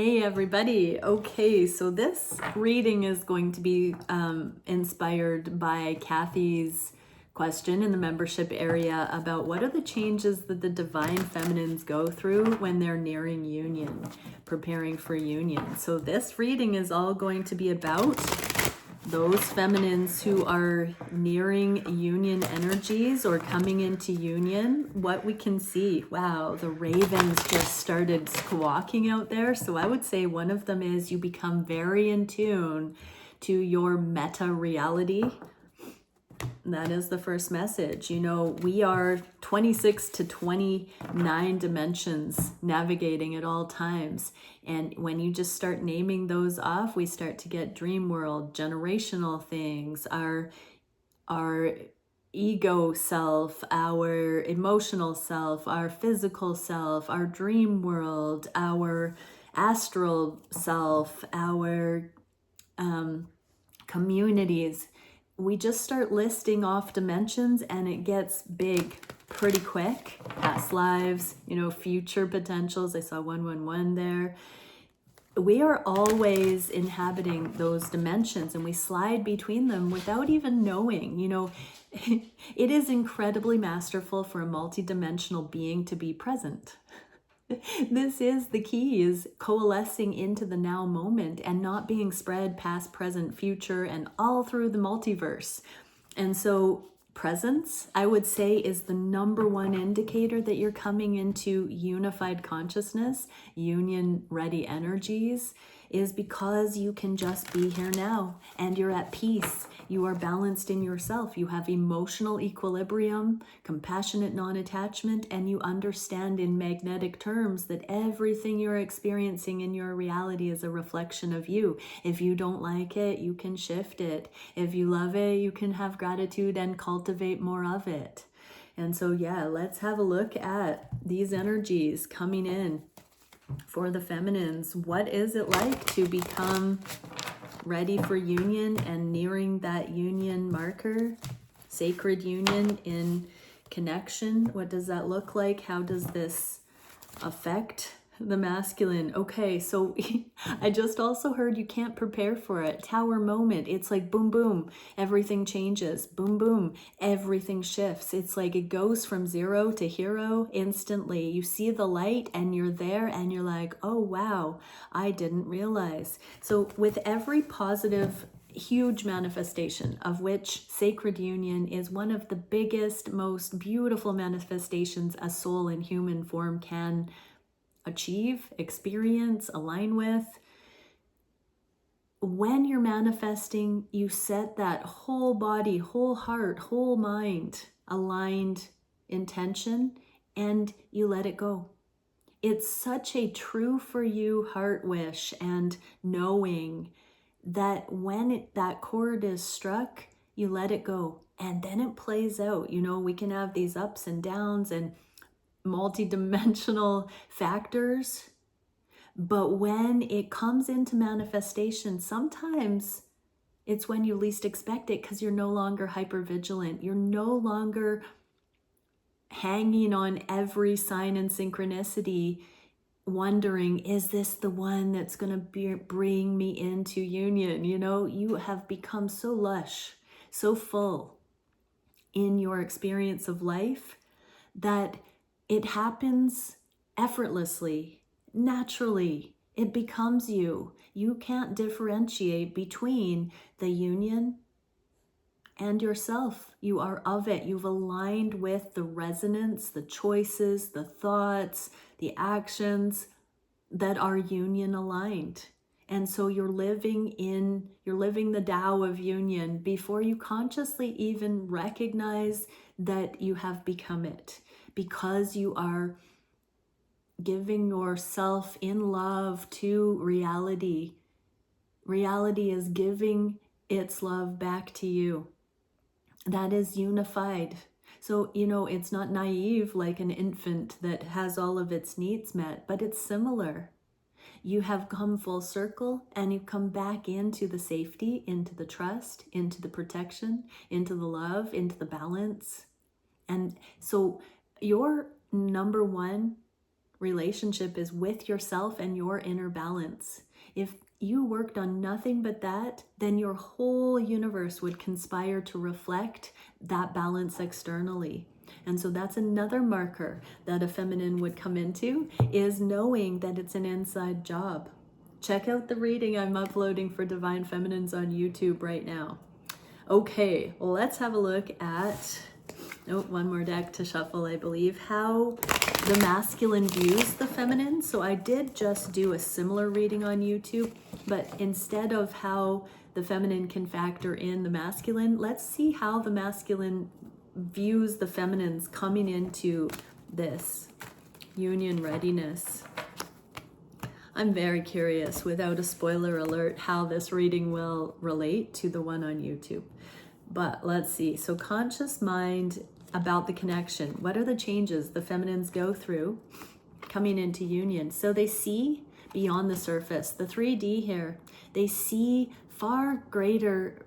Hey everybody. Okay, so this reading is going to be inspired by Kathy's question in the membership area about what are the changes that the divine feminines go through when they're nearing union, preparing for union. So this reading is all going to be about those feminines who are nearing union energies or coming into union. What we can see, wow, the ravens just started squawking out there. So I would say one of them is you become very in tune to your meta reality. That is the first message. You know, we are 26 to 29 dimensions navigating at all times. And when you just start naming those off, we start to get dream world, generational things, our ego self, our emotional self, our physical self, our dream world, our astral self, our communities. We just start listing off dimensions and it gets big pretty quick. Past lives, you know, future potentials. I saw 111 there. We are always inhabiting those dimensions and we slide between them without even knowing. You know, it is incredibly masterful for a multidimensional being to be present. This is the key, is coalescing into the now moment and not being spread past, present, future, and all through the multiverse. And so presence, I would say, is the number one indicator that you're coming into unified consciousness, union ready energies, is because you can just be here now and you're at peace. You are balanced in yourself. You have emotional equilibrium, compassionate non-attachment, and you understand in magnetic terms that everything you're experiencing in your reality is a reflection of you. If you don't like it, you can shift it. If you love it, you can have gratitude and cultivate more of it. And so, yeah, let's have a look at these energies coming in for the feminines. What is it like to become ready for union and nearing that union marker, sacred union in connection? What does that look like? How does this affect the masculine? Okay, so I just also heard you can't prepare for it. Tower moment. It's like boom, boom, everything changes. Boom, boom, everything shifts. It's like it goes from zero to hero instantly. You see the light and you're there and you're like, oh, wow, I didn't realize. So with every positive huge manifestation, of which sacred union is one of the biggest, most beautiful manifestations a soul in human form can achieve, experience, align with. When you're manifesting, you set that whole body, whole heart, whole mind aligned intention and you let it go. It's such a true for you heart wish and knowing that when that chord is struck, you let it go and then it plays out. You know, we can have these ups and downs and multi-dimensional factors, but when it comes into manifestation, sometimes it's when you least expect it because you're no longer hyper vigilant. You're no longer hanging on every sign and synchronicity, wondering, is this the one that's going to bring me into union? You know, you have become so lush, so full in your experience of life that it happens effortlessly, naturally. It becomes you. You can't differentiate between the union and yourself. You are of it. You've aligned with the resonance, the choices, the thoughts, the actions that are union aligned. And so you're living the Tao of union before you consciously even recognize that you have become it, because you are giving yourself in love to reality. Reality is giving its love back to you. That is unified. So, you know, it's not naive like an infant that has all of its needs met, but it's similar. You have come full circle and you come back into the safety, into the trust, into the protection, into the love, into the balance. And so your number one relationship is with yourself and your inner balance. If you worked on nothing but that, then your whole universe would conspire to reflect that balance externally. And so that's another marker that a feminine would come into, is knowing that it's an inside job. Check out the reading I'm uploading for Divine Feminines on YouTube right now. Okay, let's have a look at, one more deck to shuffle, I believe, how the masculine views the feminine. So I did just do a similar reading on YouTube, but instead of how the feminine can factor in the masculine, let's see how the masculine views the feminines coming into this union readiness. I'm very curious, without a spoiler alert, how this reading will relate to the one on YouTube. But let's see. So conscious mind about the connection. What are the changes the feminines go through coming into union? So they see beyond the surface, the 3D here. They see far greater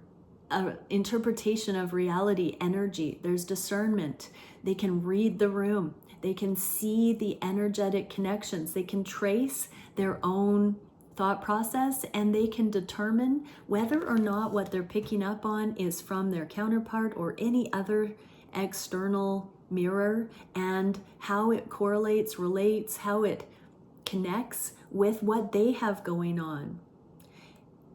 interpretation of reality, energy. There's discernment. They can read the room. They can see the energetic connections. They can trace their own thought process, and they can determine whether or not what they're picking up on is from their counterpart or any other external mirror, and how it correlates, relates, how it connects with what they have going on.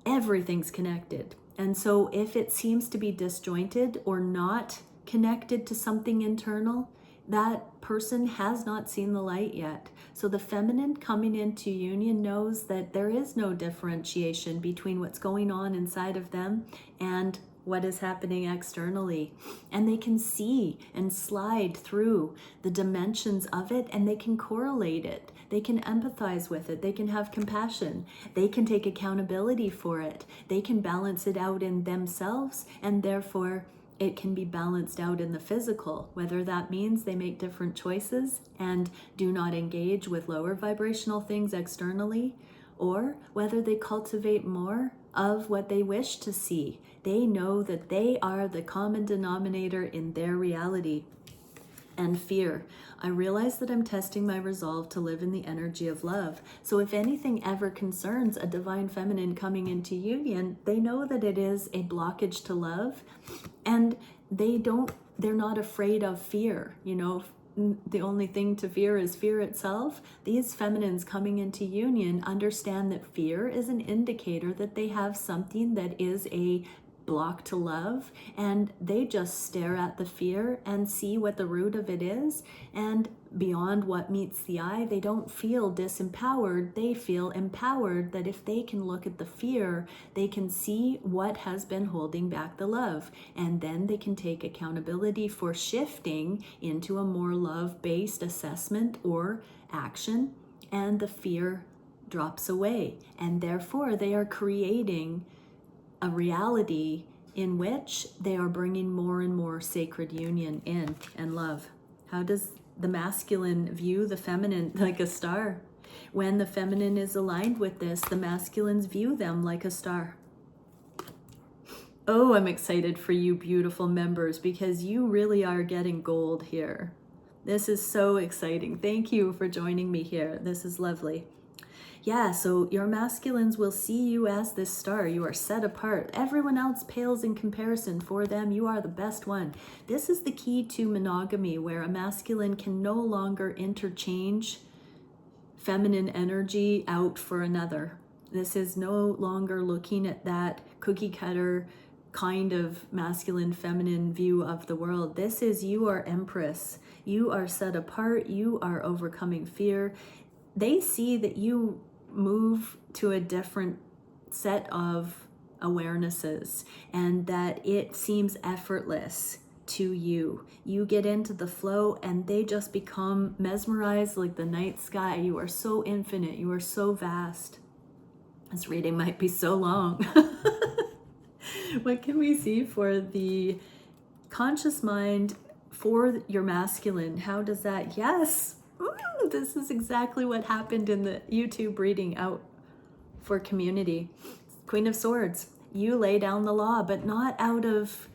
Everything's connected. And so if it seems to be disjointed or not connected to something internal, that person has not seen the light yet. So the feminine coming into union knows that there is no differentiation between what's going on inside of them and what is happening externally. And they can see and slide through the dimensions of it, and they can correlate it. They can empathize with it. They can have compassion. They can take accountability for it. They can balance it out in themselves, and therefore it can be balanced out in the physical, whether that means they make different choices and do not engage with lower vibrational things externally, or whether they cultivate more of what they wish to see. They know that they are the common denominator in their reality. And fear. I realize that I'm testing my resolve to live in the energy of love. So if anything ever concerns a divine feminine coming into union, they know that it is a blockage to love, and they're not afraid of fear. You know, the only thing to fear is fear itself. These feminines coming into union understand that fear is an indicator that they have something that is a block to love, and they just stare at the fear and see what the root of it is, and beyond what meets the eye, they don't feel disempowered. They feel empowered, that if they can look at the fear, they can see what has been holding back the love, and then they can take accountability for shifting into a more love-based assessment or action, and the fear drops away, and therefore they are creating a reality in which they are bringing more and more sacred union in and love. How does the masculine view the feminine? Like a star. When the feminine is aligned with this, the masculines view them like a star. Oh, I'm excited for you beautiful members, because you really are getting gold here. This is so exciting. Thank you for joining me here. This is lovely. Yeah, so your masculines will see you as this star. You are set apart. Everyone else pales in comparison. For them, you are the best one. This is the key to monogamy, where a masculine can no longer interchange feminine energy out for another. This is no longer looking at that cookie cutter kind of masculine feminine view of the world. This is, you are Empress. You are set apart. You are overcoming fear. They see that you move to a different set of awarenesses, and that it seems effortless to you. You get into the flow, and they just become mesmerized like the night sky. You are so infinite. You are so vast. This reading might be so long. What can we see for the conscious mind for your masculine? How does that? Yes. Ooh, this is exactly what happened in the YouTube reading out for community. Queen of Swords. You lay down the law, but not out of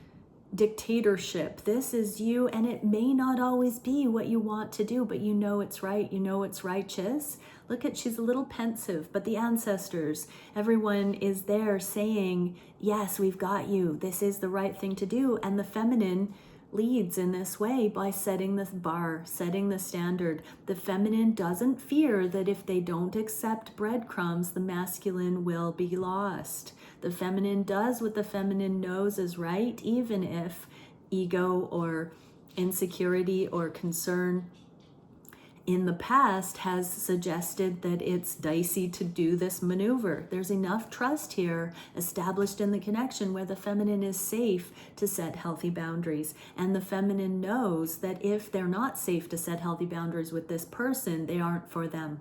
dictatorship. This is you, and it may not always be what you want to do, but you know it's right, you know it's righteous. Look at, she's a little pensive, but the ancestors, everyone is there saying, yes, we've got you. This is the right thing to do. And the feminine leads in this way by setting the bar, setting the standard. The feminine doesn't fear that if they don't accept breadcrumbs, the masculine will be lost. The feminine does what the feminine knows is right, even if ego or insecurity or concern in the past has suggested that it's dicey to do this maneuver. There's enough trust here established in the connection where the feminine is safe to set healthy boundaries. And the feminine knows that if they're not safe to set healthy boundaries with this person, they aren't for them.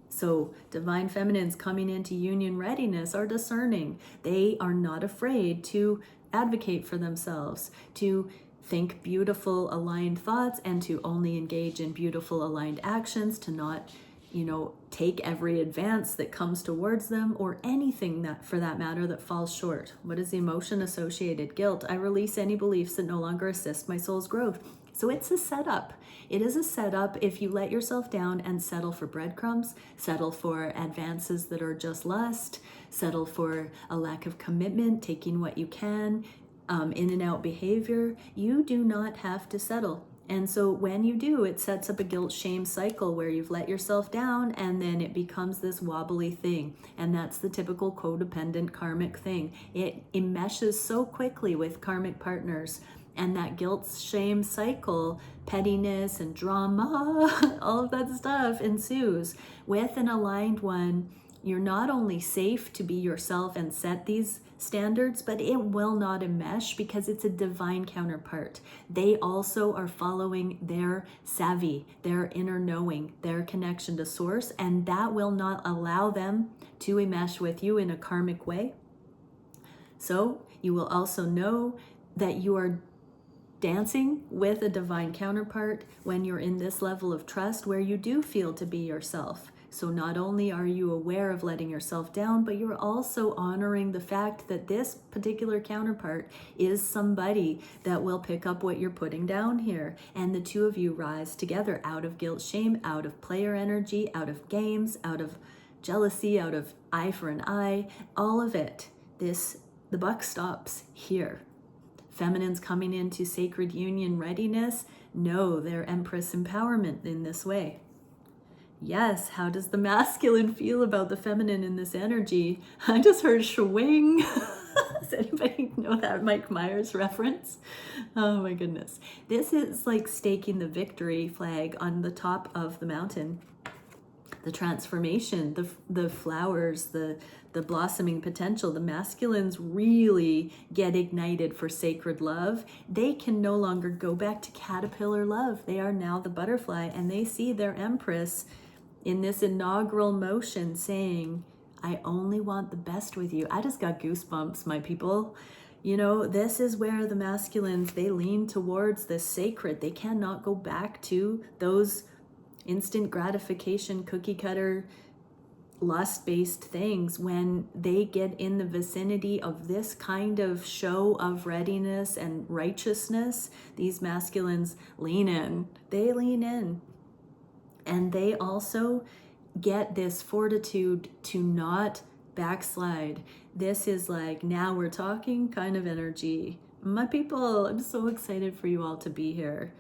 So divine feminines coming into union readiness are discerning. They are not afraid to advocate for themselves, to think beautiful aligned thoughts, and to only engage in beautiful aligned actions, to not, take every advance that comes towards them, or anything that, for that matter, that falls short. What is the emotion associated? Guilt. I release any beliefs that no longer assist my soul's growth. So it's a setup. It is a setup if you let yourself down and settle for breadcrumbs, settle for advances that are just lust, settle for a lack of commitment, taking what you can, in and out behavior. You do not have to settle. And so when you do, it sets up a guilt shame cycle where you've let yourself down, and then it becomes this wobbly thing. And that's the typical codependent karmic thing. It enmeshes so quickly with karmic partners, and that guilt shame cycle, pettiness and drama, all of that stuff ensues. With an aligned one, you're not only safe to be yourself and set these standards, but it will not enmesh because it's a divine counterpart. They also are following their savvy, their inner knowing, their connection to source, and that will not allow them to enmesh with you in a karmic way. So you will also know that you are dancing with a divine counterpart when you're in this level of trust where you do feel to be yourself. So not only are you aware of letting yourself down, but you're also honoring the fact that this particular counterpart is somebody that will pick up what you're putting down here. And the two of you rise together out of guilt, shame, out of player energy, out of games, out of jealousy, out of eye for an eye, all of it. The buck stops here. Feminines coming into sacred union readiness know their Empress empowerment in this way. Yes, how does the masculine feel about the feminine in this energy? I just heard swing. Does anybody know that Mike Myers reference? Oh my goodness. This is like staking the victory flag on the top of the mountain. The transformation, the flowers, the blossoming potential. The masculines really get ignited for sacred love. They can no longer go back to caterpillar love. They are now the butterfly, and they see their Empress in this inaugural motion saying, I only want the best with you. I just got goosebumps, my people. This is where the masculines, they lean towards the sacred. They cannot go back to those instant gratification, cookie cutter, lust-based things. When they get in the vicinity of this kind of show of readiness and righteousness, these masculines lean in. They lean in. And they also get this fortitude to not backslide. This is like, now we're talking kind of energy. My people, I'm so excited for you all to be here.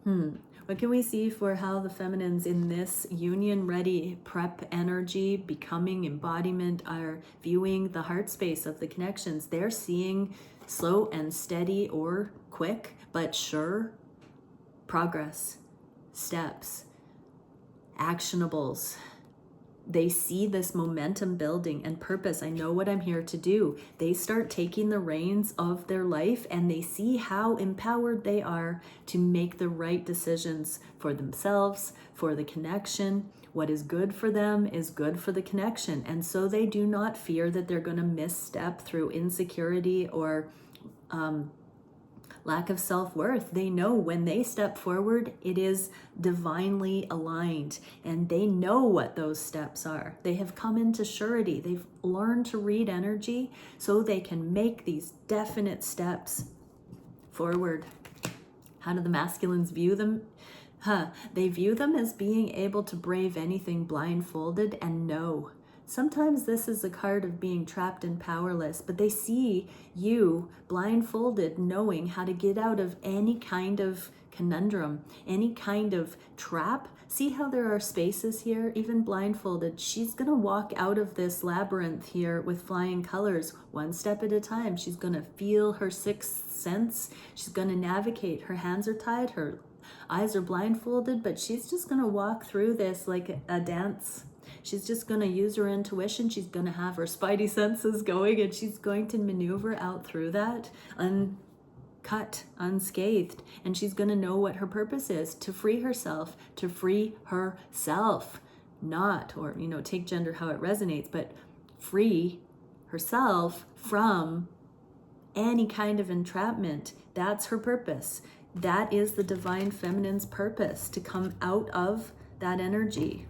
What can we see for how the feminines in this union ready prep energy, becoming embodiment, are viewing the heart space of the connections? They're seeing slow and steady, or quick but sure, progress, steps, actionables. They see this momentum building and purpose. I know what I'm here to do. They start taking the reins of their life, and they see how empowered they are to make the right decisions for themselves, for the connection. What is good for them is good for the connection. And so they do not fear that they're going to misstep through insecurity or lack of self-worth. They know when they step forward, it is divinely aligned, and they know what those steps are. They have come into surety. They've learned to read energy so they can make these definite steps forward. How do the masculines view them? They view them as being able to brave anything blindfolded and know. Sometimes this is a card of being trapped and powerless, but they see you blindfolded, knowing how to get out of any kind of conundrum, any kind of trap. See how there are spaces here, even blindfolded. She's going to walk out of this labyrinth here with flying colors, one step at a time. She's going to feel her sixth sense. She's going to navigate. Her hands are tied, her eyes are blindfolded, but she's just going to walk through this like a dance. She's just going to use her intuition. She's going to have her spidey senses going, and she's going to maneuver out through that uncut, unscathed. And she's going to know what her purpose is, to free herself, not, or, you know, take gender how it resonates, but free herself from any kind of entrapment. That's her purpose. That is the divine feminine's purpose, to come out of that energy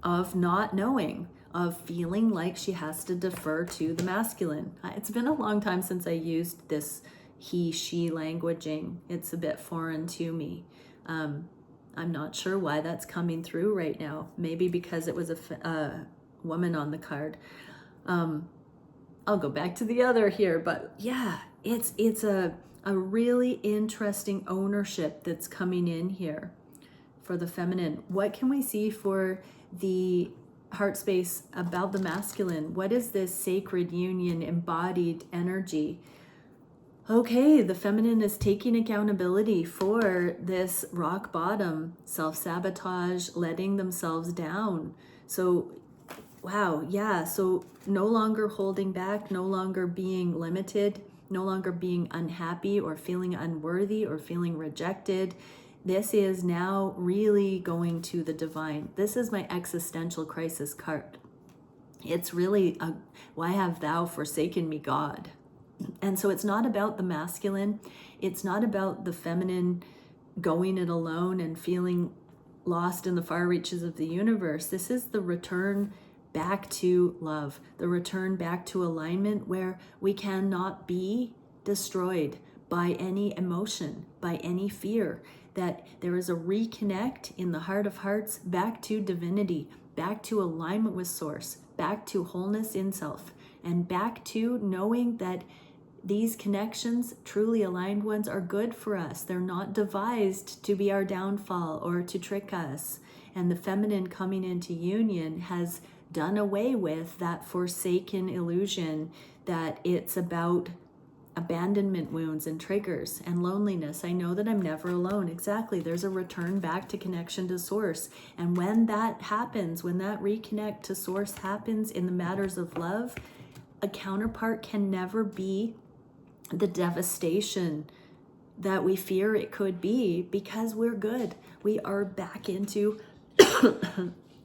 of not knowing, of feeling like she has to defer to the masculine. It's been a long time since I used this he, she languaging. It's a bit foreign to me. I'm not sure why that's coming through right now. Maybe because it was a woman on the card. I'll go back to the other here, but yeah, it's a really interesting ownership that's coming in here for the feminine. What can we see for the heart space about the masculine? What is this sacred union, embodied energy? Okay, the feminine is taking accountability for this rock bottom, self-sabotage, letting themselves down. So, wow, yeah, so no longer holding back, no longer being limited, no longer being unhappy or feeling unworthy or feeling rejected. This is now really going to the divine. This is my existential crisis card. It's really why have thou forsaken me, God? And so it's not about the masculine. It's not about the feminine going it alone and feeling lost in the far reaches of the universe. This is the return back to love, the return back to alignment, where we cannot be destroyed by any emotion, by any fear, that there is a reconnect in the heart of hearts back to divinity, back to alignment with source, back to wholeness in self, and back to knowing that these connections, truly aligned ones, are good for us. They're not devised to be our downfall or to trick us. And the feminine coming into union has done away with that forsaken illusion that it's about abandonment wounds and triggers and loneliness. I know that I'm never alone. Exactly. There's a return back to connection to source. And when that happens, when that reconnect to source happens in the matters of love, a counterpart can never be the devastation that we fear it could be, because we're good. We are back into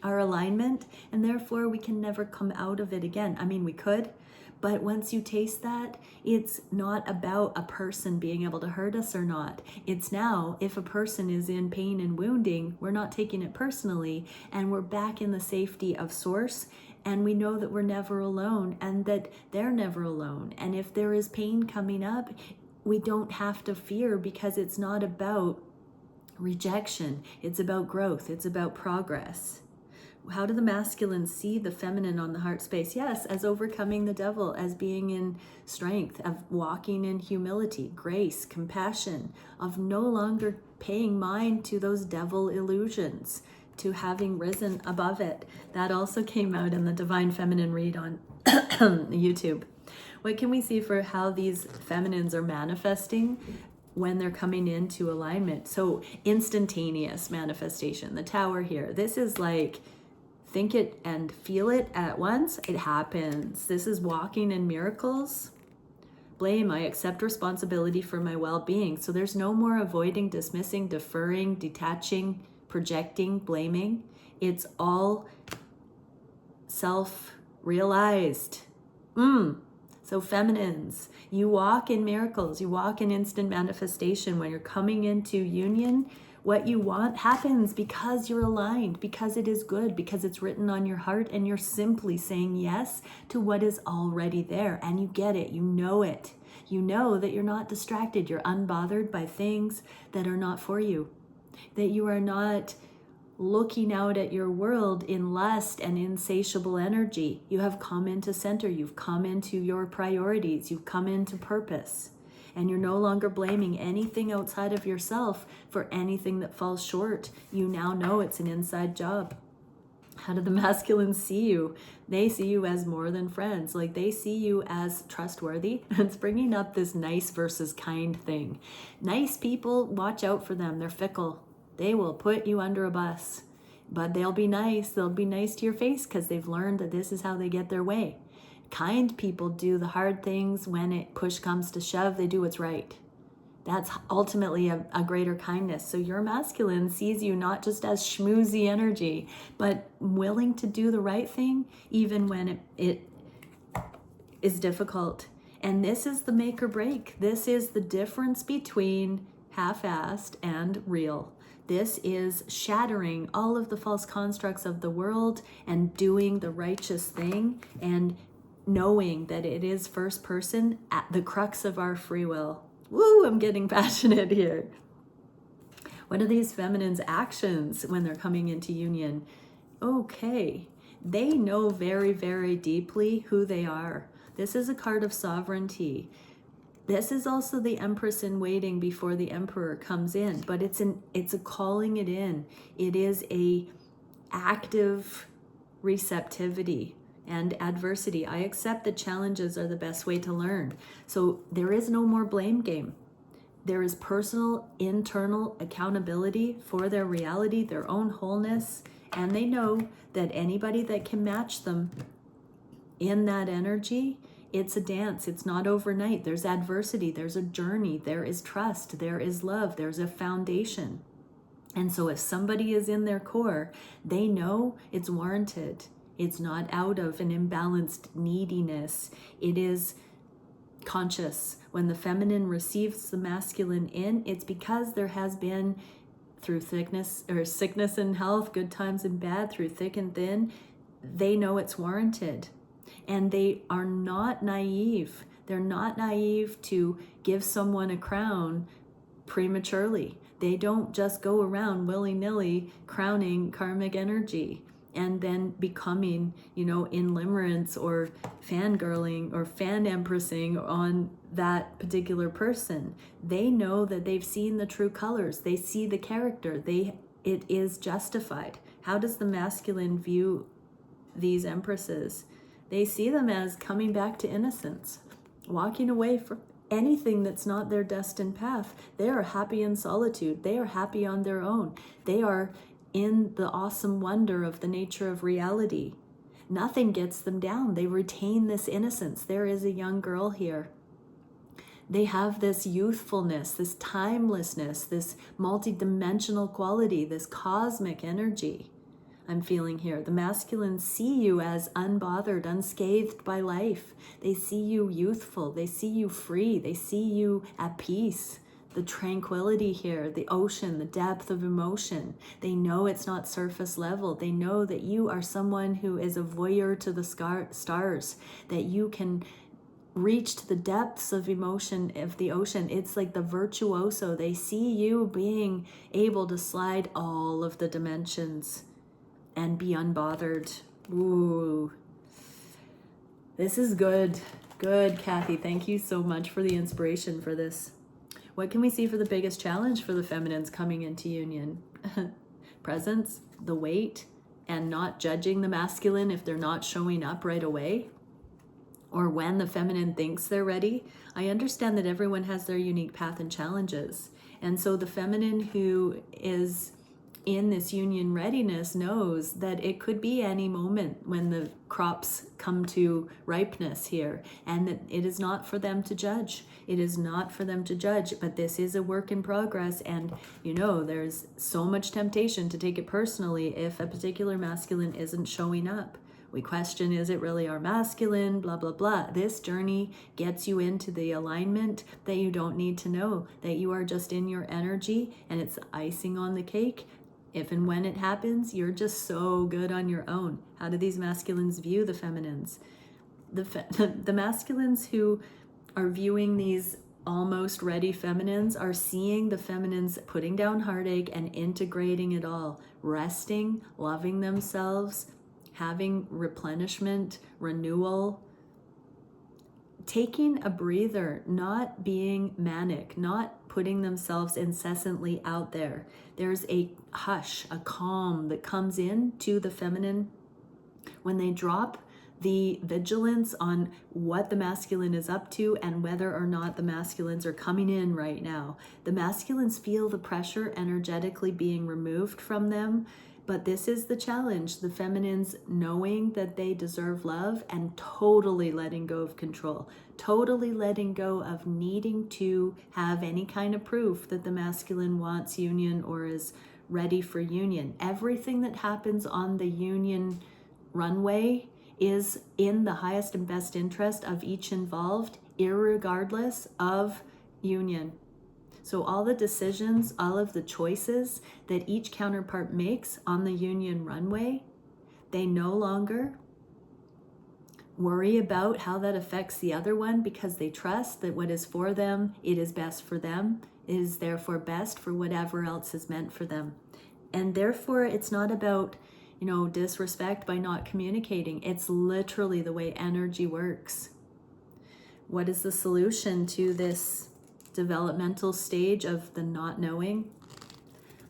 our alignment, and therefore we can never come out of it again. I mean, we could, but once you taste that, it's not about a person being able to hurt us or not. It's now, if a person is in pain and wounding, we're not taking it personally, and we're back in the safety of source. And we know that we're never alone, and that they're never alone. And if there is pain coming up, we don't have to fear, because it's not about rejection. It's about growth. It's about progress. How do the masculines see the feminine on the heart space? Yes, as overcoming the devil, as being in strength, of walking in humility, grace, compassion, of no longer paying mind to those devil illusions, to having risen above it. That also came out in the Divine Feminine read on YouTube. What can we see for how these feminines are manifesting when they're coming into alignment? So instantaneous manifestation, the Tower here. This is like, think it and feel it at once. It happens. This is walking in miracles. Blame, I accept responsibility for my well-being. So there's no more avoiding, dismissing, deferring, detaching, projecting, blaming. It's all self-realized. So feminines, you walk in miracles, you walk in instant manifestation when you're coming into union What you want happens because you're aligned, because it is good, because it's written on your heart, and you're simply saying yes to what is already there. And you get it, you know it. You know that you're not distracted, you're unbothered by things that are not for you, that you are not looking out at your world in lust and insatiable energy. You have come into center, you've come into your priorities, you've come into purpose, and you're no longer blaming anything outside of yourself for anything that falls short. You now know it's an inside job. How do the masculines see you? They see you as more than friends. Like, they see you as trustworthy. It's bringing up this nice versus kind thing. Nice people, watch out for them. They're fickle. They will put you under a bus, but they'll be nice. They'll be nice to your face because they've learned that this is how they get their way. Kind people do the hard things. When it push comes to shove, they do what's right. That's ultimately a greater kindness. So your masculine sees you not just as schmoozy energy, but willing to do the right thing even when it is difficult. And this is the make or break. This is the difference between half-assed and real. This is shattering all of the false constructs of the world and doing the righteous thing and knowing that it is first person at the crux of our free will. Woo, I'm getting passionate here. What are these feminines' actions when they're coming into union? Okay, they know very, very deeply who they are. This is a card of sovereignty. This is also the Empress in waiting before the Emperor comes in, but it's a calling it in. It is a active receptivity and adversity. I accept that challenges are the best way to learn. So there is no more blame game. There is personal, internal accountability for their reality, their own wholeness, and they know that anybody that can match them in that energy, it's a dance. It's not overnight. There's adversity. There's a journey. There is trust. There is love. There's a foundation. And so if somebody is in their core, they know it's warranted. It's not out of an imbalanced neediness. It is conscious. When the feminine receives the masculine in, it's because there has been, through sickness and health, good times and bad, through thick and thin, they know it's warranted. And they are not naive. They're not naive to give someone a crown prematurely. They don't just go around willy-nilly crowning karmic energy and then becoming, in limerence or fangirling or fan empressing on that particular person. They know that they've seen the true colors. They see the character. It is justified. How does the masculine view these empresses? They see them as coming back to innocence, walking away from anything that's not their destined path. They are happy in solitude. They are happy on their own. They are in the awesome wonder of the nature of reality. Nothing gets them down. They retain this innocence. There is a young girl here. They have this youthfulness, this timelessness, this multidimensional quality, this cosmic energy. I'm feeling here. The masculines see you as unbothered, unscathed by life. They see you youthful. They see you free. They see you at peace. The tranquility here, the ocean, the depth of emotion. They know it's not surface level. They know that you are someone who is a voyeur to the stars, that you can reach to the depths of emotion of the ocean. It's like the virtuoso. They see you being able to slide all of the dimensions and be unbothered. Ooh, this is good. Good, Kathy. Thank you so much for the inspiration for this. What can we see for the biggest challenge for the feminines coming into union? Presence, the weight, and not judging the masculine if they're not showing up right away, or when the feminine thinks they're ready. I understand that everyone has their unique path and challenges. And so the feminine who is in this union readiness knows that it could be any moment when the crops come to ripeness here, and that it is not for them to judge. It is not for them to judge, but this is a work in progress, and there's so much temptation to take it personally if a particular masculine isn't showing up. We question, is it really our masculine? Blah, blah, blah. This journey gets you into the alignment that you don't need to know, that you are just in your energy, and it's icing on the cake. If and when it happens, you're just so good on your own. How do these masculines view the feminines? The masculines who are viewing these almost ready feminines are seeing the feminines putting down heartache and integrating it all, resting, loving themselves, having replenishment, renewal, taking a breather, not being manic, not putting themselves incessantly out there. There's a hush, a calm that comes in to the feminine when they drop the vigilance on what the masculine is up to and whether or not the masculines are coming in right now. The masculines feel the pressure energetically being removed from them, but this is the challenge. The feminines knowing that they deserve love and totally letting go of control, totally letting go of needing to have any kind of proof that the masculine wants union or is ready for union. Everything that happens on the union runway is in the highest and best interest of each involved, irregardless of union. So all the decisions, all of the choices that each counterpart makes on the union runway, they no longer worry about how that affects the other one, because they trust that what is for them, it is best for them, it is therefore best for whatever else is meant for them. And therefore it's not about disrespect by not communicating. It's literally the way energy works. What is the solution to this developmental stage of the not knowing?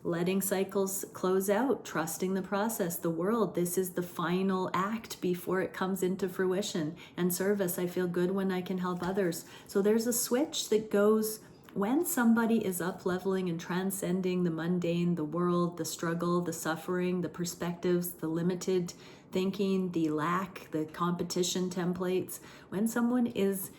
Letting cycles close out, trusting the process, the world. This is the final act before it comes into fruition. And service, I feel good when I can help others. So there's a switch that goes when somebody is up-leveling and transcending the mundane, the world, the struggle, the suffering, the perspectives, the limited thinking, the lack, the competition templates. When someone is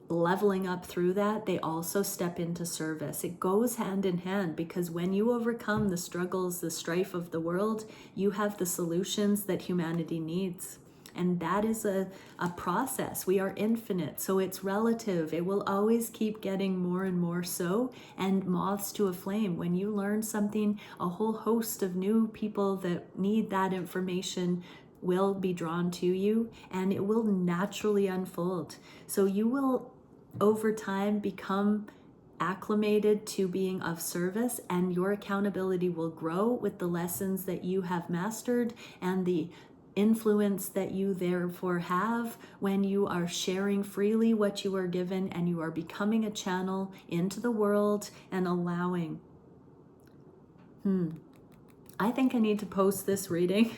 leveling up through that, they also step into service. It goes hand in hand, because when you overcome the struggles, the strife of the world, you have the solutions that humanity needs. And that is a process. We are infinite, so it's relative. It will always keep getting more and more so, and moths to a flame. When you learn something, a whole host of new people that need that information will be drawn to you, and it will naturally unfold. So you will, over time, become acclimated to being of service, and your accountability will grow with the lessons that you have mastered and the influence that you therefore have when you are sharing freely what you are given, and you are becoming a channel into the world and allowing. I think I need to post this reading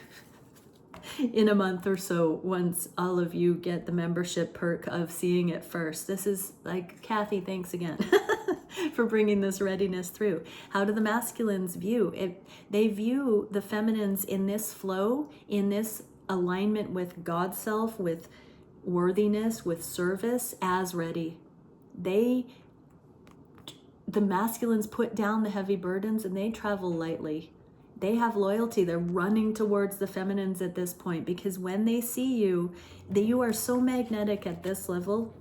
in a month or so, once all of you get the membership perk of seeing it first. This is like, Kathy, thanks again for bringing this readiness through. How do the masculines view it? They view the feminines in this flow, in this alignment with God's self, with worthiness, with service, as ready. The masculines put down the heavy burdens and they travel lightly. They have loyalty. They're running towards the feminines at this point, because when they see you, that you are so magnetic at this level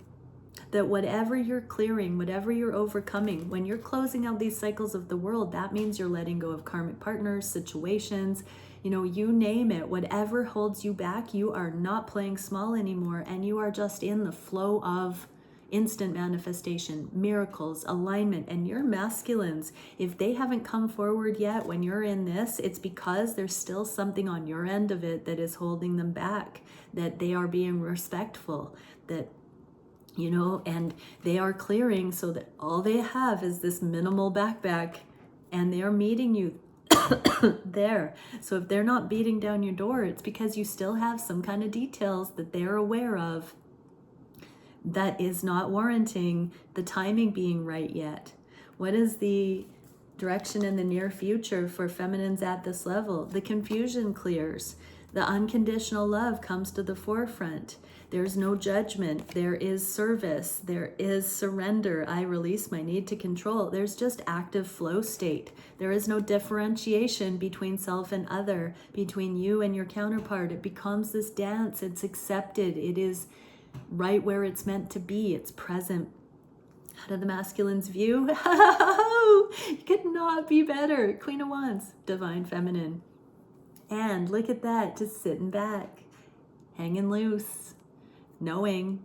that whatever you're clearing, whatever you're overcoming, when you're closing out these cycles of the world, that means you're letting go of karmic partners, situations, you name it, whatever holds you back, you are not playing small anymore, and you are just in the flow of instant manifestation, miracles, alignment. And your masculines, if they haven't come forward yet when you're in this, it's because there's still something on your end of it that is holding them back, that they are being respectful, that and they are clearing, so that all they have is this minimal backpack, and they are meeting you there. So if they're not beating down your door, it's because you still have some kind of details that they're aware of that is not warranting the timing being right yet. What is the direction in the near future for feminines at this level? The confusion clears. The unconditional love comes to the forefront. There's no judgment. There is service. There is surrender. I release my need to control. There's just active flow state. There is no differentiation between self and other, between you and your counterpart. It becomes this dance. It's accepted. It is right where it's meant to be. It's present. Out of the masculine's view, you could not be better. Queen of Wands, divine feminine. And look at that, just sitting back, hanging loose, knowing,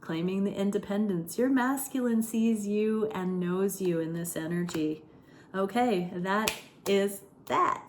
claiming the independence. Your masculine sees you and knows you in this energy. Okay, that is that.